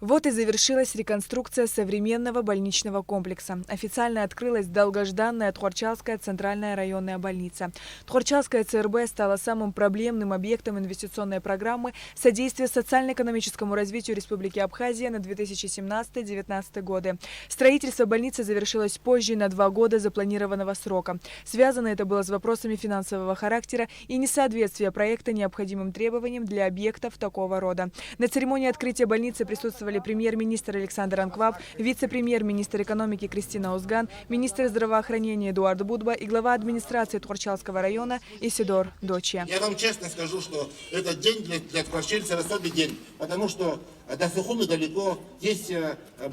Вот и завершилась реконструкция современного больничного комплекса. Официально открылась долгожданная Тхорчалская центральная районная больница. Тхорчалская ЦРБ стала самым проблемным объектом инвестиционной программы содействия социально-экономическому развитию Республики Абхазия на 2017-2019 годы. Строительство больницы завершилось позже на 2 года запланированного срока. Связано это было с вопросами финансового характера и несоответствия проекта необходимым требованиям для объектов такого рода. На церемонии открытия больницы присутствовали премьер-министр Александр Анкваб, вице-премьер-министр экономики Кристина Узган, министр здравоохранения Эдуард Будба и глава администрации Тхорчалского района Исидор Дочья. Я вам честно скажу, что этот день для тхорчальцев особый день, потому что до Сухуми далеко, здесь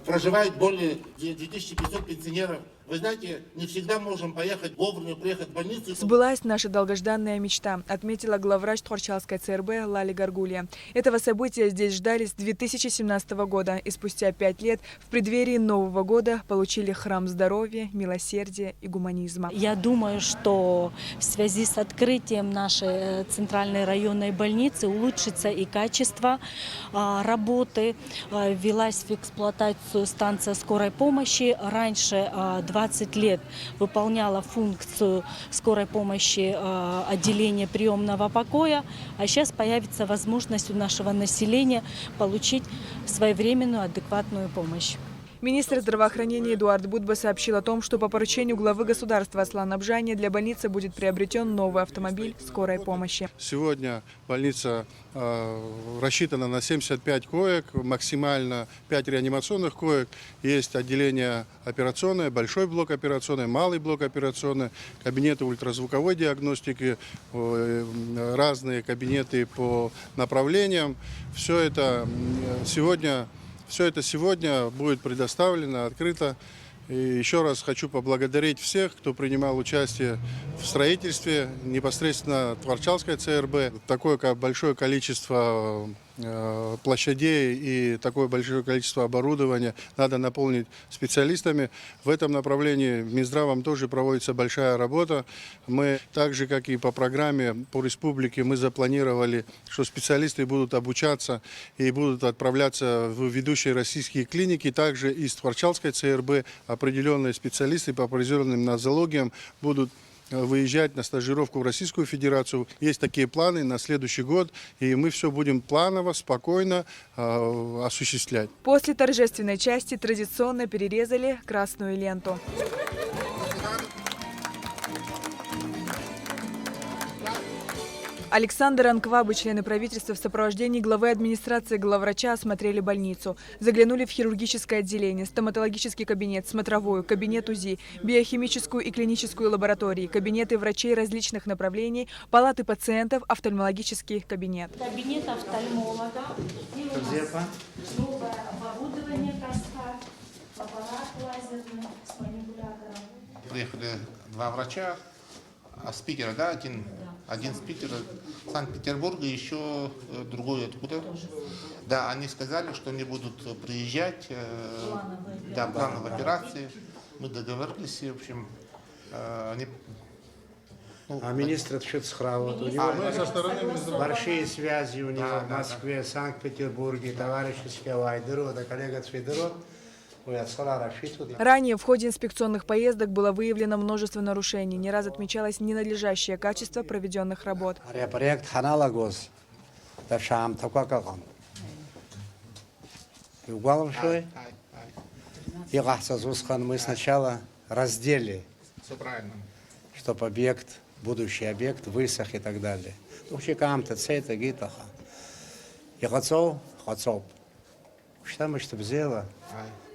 проживает более 2500 пенсионеров. Вы знаете, не всегда можем поехать вовремя, приехать в больницу. Сбылась наша долгожданная мечта, отметила главврач Тхорчалской ЦРБ Лали Гаргулья. Этого события здесь ждали с 2017 года и спустя 5 лет в преддверии Нового года получили храм здоровья, милосердия и гуманизма. Я думаю, что в связи с открытием нашей центральной районной больницы улучшится и качество работы. Ввелась в эксплуатацию станция скорой помощи. Раньше 20 лет выполняла функцию скорой помощи отделения приемного покоя, а сейчас появится возможность у нашего населения получить своевременную адекватную помощь. Министр здравоохранения Эдуард Будба сообщил о том, что по поручению главы государства Аслана Абжани для больницы будет приобретен новый автомобиль скорой помощи. Сегодня больница рассчитана на 75 коек, максимально 5 реанимационных коек. Есть отделение операционное, большой блок операционный, малый блок операционный, кабинеты ультразвуковой диагностики, разные кабинеты по направлениям. Все это сегодня будет предоставлено, открыто. И еще раз хочу поблагодарить всех, кто принимал участие в строительстве непосредственно Тхорчалской ЦРБ. Такое большое количество площадей и такое большое количество оборудования надо наполнить специалистами. В этом направлении Минздравом тоже проводится большая работа. Мы, так же как и по программе по республике, мы запланировали, что специалисты будут обучаться и будут отправляться в ведущие российские клиники. Также из Тхорчалской ЦРБ определенные специалисты по определенным нозологиям будут выезжать на стажировку в Российскую Федерацию. Есть такие планы на следующий год, и мы все будем планово, спокойно осуществлять. После торжественной части традиционно перерезали красную ленту. Александр Анкваб и члены правительства в сопровождении главы администрации главврача осмотрели больницу. Заглянули в хирургическое отделение, стоматологический кабинет, смотровую, кабинет УЗИ, биохимическую и клиническую лаборатории, кабинеты врачей различных направлений, палаты пациентов, офтальмологический кабинет. Кабинет офтальмолога, новое оборудование Каскад, аппарат лазерный с манипулятором. Приехали 2 врача, с Питера, да, один с Питера, Санкт-Петербурга, еще другой откуда. Да, они сказали, что они будут приезжать, плановые операции. Мы договорились, в общем, они... А министр Шицхрауд, у него большие связи у него в Москве, Санкт-Петербурге, товарищеские Вайдеру, это коллега Цвидеров. Ранее в ходе инспекционных поездок было выявлено множество нарушений. Не раз отмечалось ненадлежащее качество проведенных работ. Мы сначала раздели, Все правильно. чтобы объект, будущий объект высох и так далее.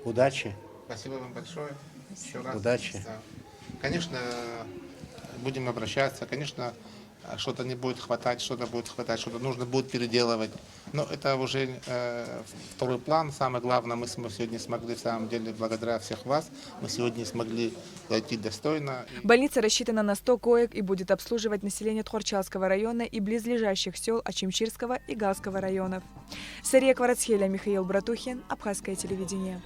Удачи. Спасибо вам большое. Еще раз. Удачи. Да. Конечно, будем обращаться. Конечно, что-то не будет хватать, что-то нужно будет переделывать. Но это уже второй план. Самое главное, мы сегодня смогли, в самом деле, благодаря всех вас, мы сегодня смогли зайти достойно. Больница рассчитана на 100 коек и будет обслуживать население Тхорчалского района и близлежащих сел Ачимчирского и Галского районов. Сария Кварацхеля, Михаил Братухин, Абхазское телевидение.